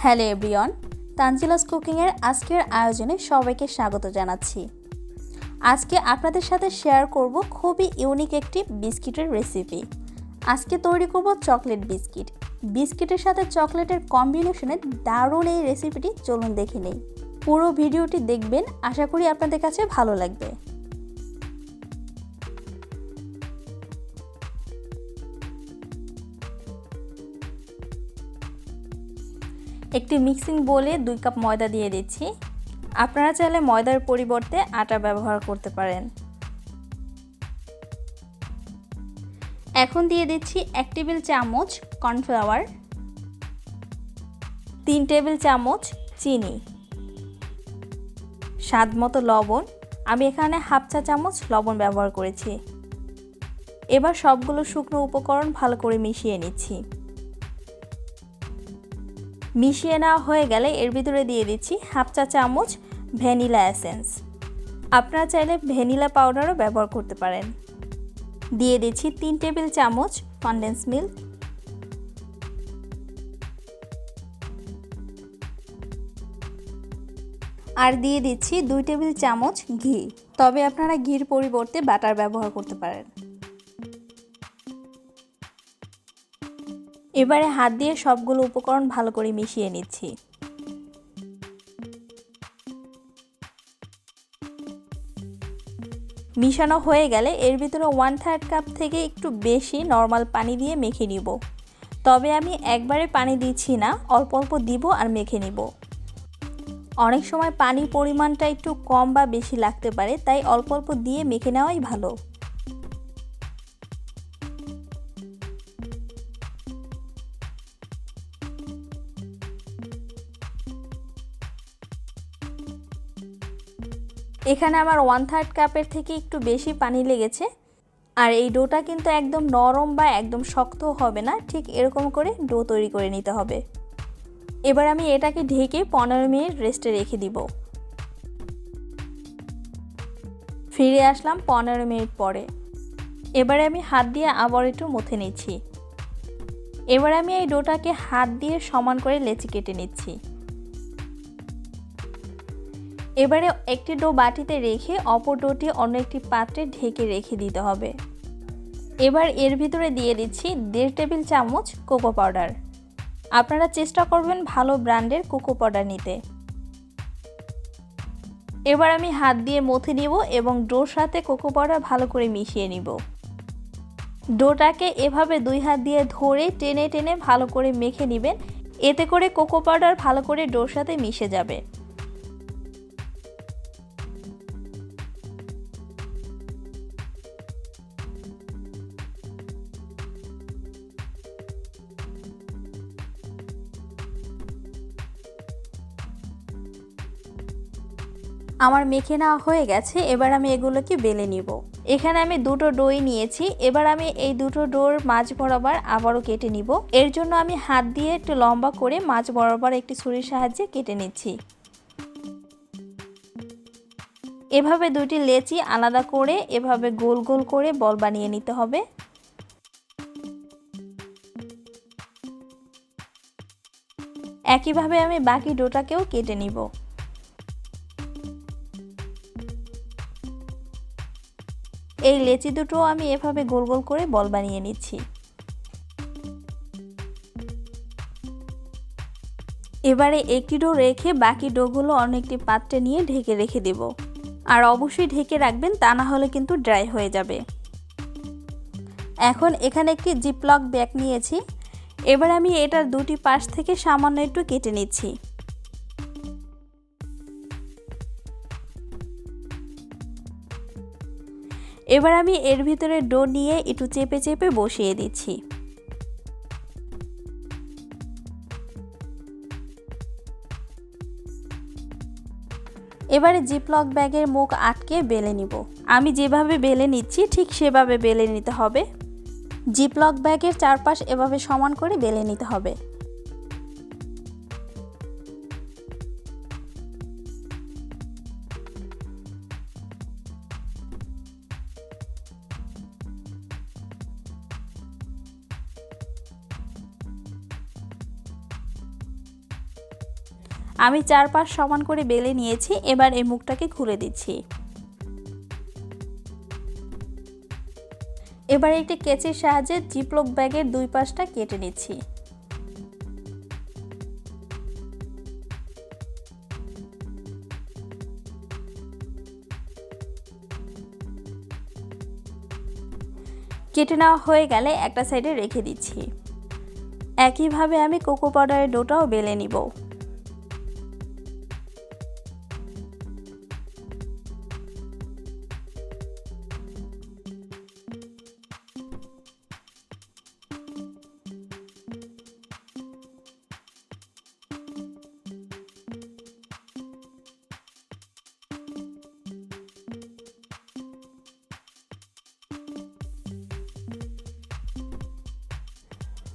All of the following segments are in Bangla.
হ্যালো এভরিওয়ান, তানজিলাস কুকিংয়ের আজকের আয়োজনে সবাইকে স্বাগত জানাচ্ছি। আজকে আপনাদের সাথে শেয়ার করব খুবই ইউনিক একটি বিস্কিটের রেসিপি। আজকে তৈরি করব চকলেট বিস্কিট। বিস্কিটের সাথে চকলেটের কম্বিনেশনে দারুণ এই রেসিপিটি চলুন দেখে নেই। পুরো ভিডিওটি দেখবেন, আশা করি আপনাদের কাছে ভালো লাগবে। একটি মিক্সিং বোলে 2 কাপ ময়দা দিয়ে দিচ্ছি। আপনারা চাইলে ময়দার পরিবর্তে আটা ব্যবহার করতে পারেন। এখন দিয়ে দিচ্ছি 1 টেবিল চামচ কর্নফ্লাওয়ার, 3 টেবিল চামচ চিনি, স্বাদ মতো লবণ। আমি এখানে হাফ চা চামচ লবণ ব্যবহার করেছি। এবার সবগুলো শুকনো উপকরণ ভালো করে মিশিয়ে নিচ্ছি। মিশিয়ে নেওয়া হয়ে গেলে এর ভিতরে দিয়ে দিচ্ছি হাফ চা চামচ ভ্যানিলা এসেন্স। আপনারা চাইলে ভ্যানিলা পাউডারও ব্যবহার করতে পারেন। দিয়ে দিচ্ছি 3 টেবিল চামচ কনডেন্স মিল্ক, আর দিয়ে দিচ্ছি 2 টেবিল চামচ ঘি। তবে আপনারা ঘির পরিবর্তে বাটার ব্যবহার করতে পারেন। এবারে হাত দিয়ে সবগুলো উপকরণ ভালো করে মিশিয়ে নিচ্ছি। মিশানো হয়ে গেলে এর ভিতরে 1/3 কাপ থেকে একটু বেশি নরমাল পানি দিয়ে মেখে নিব। তবে আমি একবারে পানি দিচ্ছি না, অল্প অল্প দিব আর মেখে নিব। অনেক সময় পানির পরিমাণটা একটু কম বা বেশি লাগতে পারে, তাই অল্প অল্প দিয়ে মেখে নেওয়াই ভালো। এখানে আমার 1/3 কাপের থেকে একটু বেশি পানি লেগেছে। আর এই ডোটা কিন্তু একদম নরম বা একদম শক্ত হবে না, ঠিক এরকম করে ডো তৈরি করে নিতে হবে। এবার আমি এটাকে ঢেকে 15 মিনিট রেস্টে রেখে দিব। ফিরে আসলাম 15 মিনিট পরে। এবারে আমি হাত দিয়ে আবার একটু মথে নিচ্ছি। এবার আমি এই ডোটাকে হাত দিয়ে সমান করে লেচি কেটে নিচ্ছি। এবারে একটি ডো বাটিতে রেখে অপর ডোটি অন্য একটি পাত্রে ঢেকে রেখে দিতে হবে। এবার এর ভিতরে দিয়ে দিচ্ছি 1.5 টেবিল চামচ কোকো পাউডার। আপনারা চেষ্টা করবেন ভালো ব্র্যান্ডের কোকো পাউডার নিতে। এবার আমি হাত দিয়ে মথে নিব এবং ডোর সাথে কোকো পাউডার ভালো করে মিশিয়ে নিব। ডোটাকে এভাবে 2 হাত দিয়ে ধরে টেনে টেনে ভালো করে মেখে নেবেন, এতে করে কোকো পাউডার ভালো করে ডোর সাথে মিশে যাবে। আমার মেখে নেওয়া হয়ে গেছে। এবার আমি এগুলোকে বেলে নিব। এখানে আমি দুটো ডোই নিয়েছি। এবার আমি এই দুটো ডোর মাঝ বরাবর আবারও কেটে নিব। এর জন্য আমি হাত দিয়ে একটু লম্বা করে মাঝ বরাবর একটি ছুরির সাহায্যে কেটে নিচ্ছি। এভাবে দুটি লেচি আলাদা করে এভাবে গোল গোল করে বল বানিয়ে নিতে হবে। একইভাবে আমি বাকি ডোটাকেও কেটে নিব। এই লেচি দুটো আমি এভাবে গোল গোল করে বল বানিয়ে নিচ্ছি। এবারে একটি ডো রেখে বাকি ডোগুলো অন্য একটি পাত্রে নিয়ে ঢেকে রেখে দেব। আর অবশ্যই ঢেকে রাখবেন, তা না হলে কিন্তু ড্রাই হয়ে যাবে। এখন এখানে একটি জিপলক ব্যাগ নিয়েছি। এবার আমি এটার দুটি পাশ থেকে সামান্য একটু কেটে নিচ্ছি। এবার আমি এর ভিতরে ডো নিয়ে একটু চেপে চেপে বসিয়ে দিচ্ছি। এবারে জিপলক ব্যাগের মুখ আটকে বেলে নিব। আমি যেভাবে বেলে নিচ্ছি ঠিক সেভাবে বেলে নিতে হবে। জিপলক ব্যাগের চারপাশ এভাবে সমান করে বেলে নিতে হবে। আমি 4 পাশ সমান করে বেলে নিয়েছি। এবার এই মুখটাকে খুলে দিচ্ছি। এবার একটি কেচির সাহায্যে জিপলক ব্যাগের 2 পাশটা কেটে নিচ্ছি। কেটে নেওয়া হয়ে গেলে একটা সাইডে রেখে দিচ্ছি। একইভাবে আমি কোকো পাউডারের ডোটাও বেলে নিব।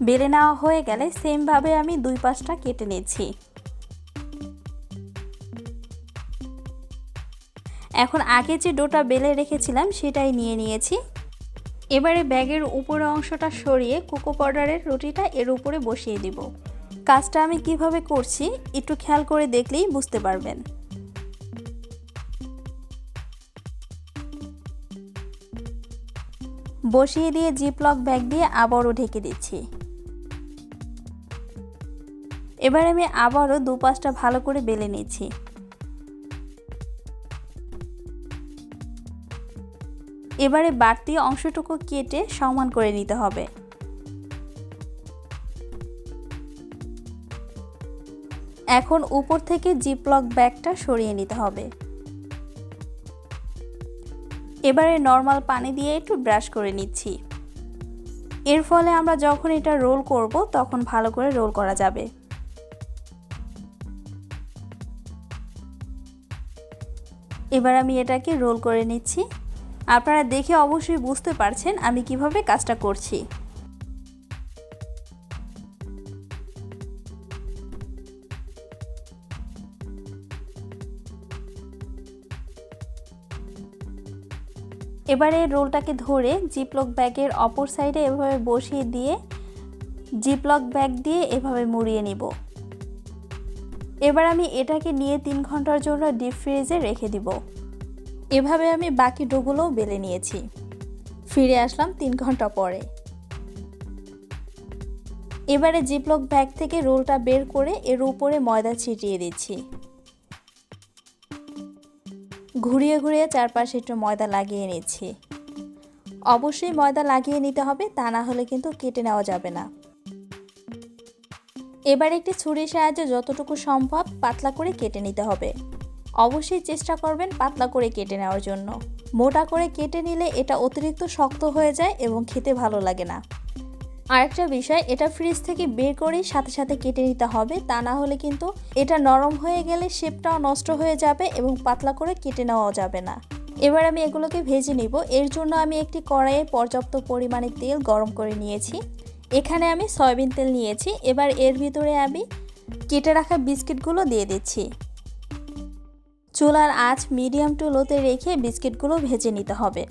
বেলে নেওয়া হয়ে গেলে সেমভাবে আমি 2 পাশটা কেটে নিচ্ছি। এখন আগে যে ডোটা বেলে রেখেছিলাম সেটাই নিয়ে নিয়েছি। এবারে ব্যাগের উপরের অংশটা সরিয়ে কোকো পাউডারের রুটিটা এর উপরে বসিয়ে দিব। কাজটা আমি কিভাবে করছি একটু খেয়াল করে দেখলেই বুঝতে পারবেন। বসিয়ে দিয়ে জিপলক ব্যাগ দিয়ে আবারও ঢেকে দিচ্ছি। এবার আমি আবারও 2 পাশটা ভালো করে বেলে নিচ্ছি। এবারে বাড়তি অংশটুকু কেটে সমান করে নিতে হবে। এখন উপর থেকে জিপলক ব্যাগটা সরিয়ে নিতে হবে। এবারে নরমাল পানি দিয়ে একটু ব্রাশ করে নিচ্ছি। এর ফলে আমরা যখন এটা রোল করব তখন ভালো করে রোল করা যাবে। এবার আমি এটাকে রোল করে নিচ্ছি। আপনারা দেখে অবশ্যই বুঝতে পারছেন আমি কিভাবে কাজটা করছি। এবারে রোলটাকে ধরে জিপলক ব্যাগের অপর সাইডে এভাবে বসিয়ে দিয়ে জিপলক ব্যাগ দিয়ে এভাবে মুড়িয়ে নিব। এবার আমি এটাকে নিয়ে 3 ঘন্টার জন্য ডিপ ফ্রিজে রেখে দিব। এভাবে আমি বাকি ডোগুলোও বেলে নিয়েছি। ফিরে আসলাম 3 ঘন্টা পরে। এবারে জিপলক ব্যাগ থেকে রোলটা বের করে এর উপরে ময়দা ছিটিয়ে দিচ্ছি। ঘুরিয়ে ঘুরিয়ে চারপাশে একটু ময়দা লাগিয়ে নিচ্ছি। অবশ্যই ময়দা লাগিয়ে নিতে হবে, তা না হলে কিন্তু কেটে নেওয়া যাবে না। এবার একটি ছুরির সাহায্যে যতটুকু সম্ভব পাতলা করে কেটে নিতে হবে। অবশ্যই চেষ্টা করবেন পাতলা করে কেটে নেওয়ার জন্য। মোটা করে কেটে নিলে এটা অতিরিক্ত শক্ত হয়ে যায় এবং খেতে ভালো লাগে না। আরেকটা বিষয়, এটা ফ্রিজ থেকে বের করেই সাথে সাথে কেটে নিতে হবে, তা না হলে কিন্তু এটা নরম হয়ে গেলে শেপটাও নষ্ট হয়ে যাবে এবং পাতলা করে কেটে নেওয়াও যাবে না। এবার আমি এগুলোকে ভেজে নিব। এর জন্য আমি একটি কড়াইয়ে পর্যাপ্ত পরিমাণে তেল গরম করে নিয়েছি। এখানে আমি সয়াবিন তেল নিয়েছি। এবার এর ভিতরে আমি কেটে রাখা বিস্কিটগুলো দিয়ে দিচ্ছি। চুলার আঁচ মিডিয়াম টু লোতে রেখে বিস্কিটগুলো ভেজে নিতে হবে।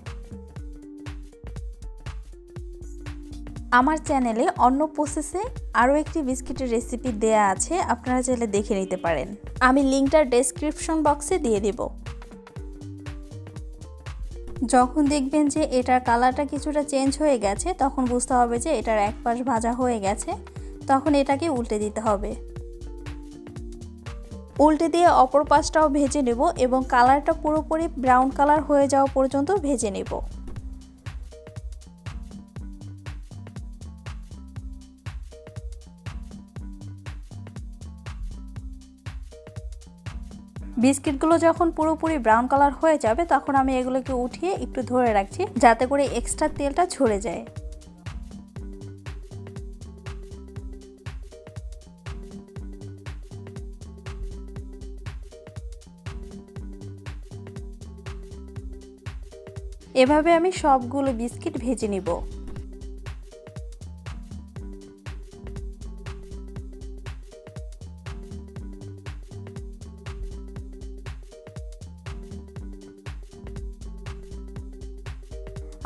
আমার চ্যানেলে অন্য প্রসেসে আরও একটি বিস্কিটের রেসিপি দেয়া আছে, আপনারা চাইলে দেখে নিতে পারেন। আমি লিঙ্কটা ডেসক্রিপশন বক্সে দিয়ে দেব। যখন দেখবেন যে এটার কালারটা কিছুটা চেঞ্জ হয়ে গেছে তখন বুঝতে হবে যে এটার এক পাশ ভাজা হয়ে গেছে। তখন এটাকে উল্টে দিতে হবে। উল্টে দিয়ে অপর পাশটাও ভেজে নেব এবং কালারটা পুরোপুরি ব্রাউন কালার হয়ে যাওয়া পর্যন্ত ভেজে নেব। বিস্কিটগুলো যখন পুরোপুরি ব্রাউন কালার হয়ে যাবে তখন আমি এগুলোকে উঠিয়ে একটু ধরে রাখছি যাতে করে এক্সট্রা তেলটা ঝরে যায়। এভাবে আমি সবগুলো বিস্কিট ভেজে নিব।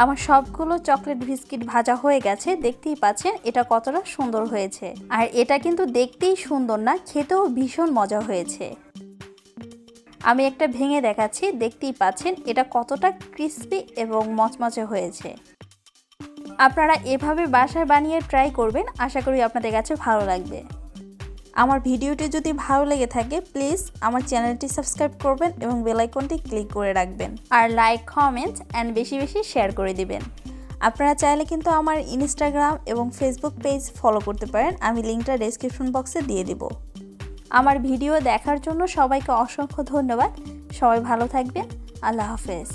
আমার সবগুলো চকলেট বিস্কিট ভাজা হয়ে গেছে, দেখতেই পাচ্ছেন এটা কতটা সুন্দর হয়েছে। আর এটা কিন্তু দেখতেই সুন্দর না, খেতেও ভীষণ মজা হয়েছে। আমি একটা ভেঙে দেখাচ্ছি, দেখতেই পাচ্ছেন এটা কতটা ক্রিস্পি এবং মচমচে হয়েছে। আপনারা এভাবে বাসায় বানিয়ে ট্রাই করবেন, আশা করি আপনাদের কাছে ভালো লাগবে। আমার ভিডিওটি যদি ভালো লেগে থাকে প্লিজ আমার চ্যানেলটি সাবস্ক্রাইব করবেন এবং বেল আইকনটি ক্লিক করে রাখবেন। আর লাইক, কমেন্ট অ্যান্ড বেশি বেশি শেয়ার করে দিবেন। আপনারা চাইলে কিন্তু আমার ইনস্টাগ্রাম এবং ফেসবুক পেজ ফলো করতে পারেন, আমি লিঙ্কটা ডেসক্রিপশন বক্সে দিয়ে দিব। আমার ভিডিও দেখার জন্য সবাইকে অসংখ্য ধন্যবাদ। সবাই ভালো থাকবেন। আল্লাহ হাফেজ।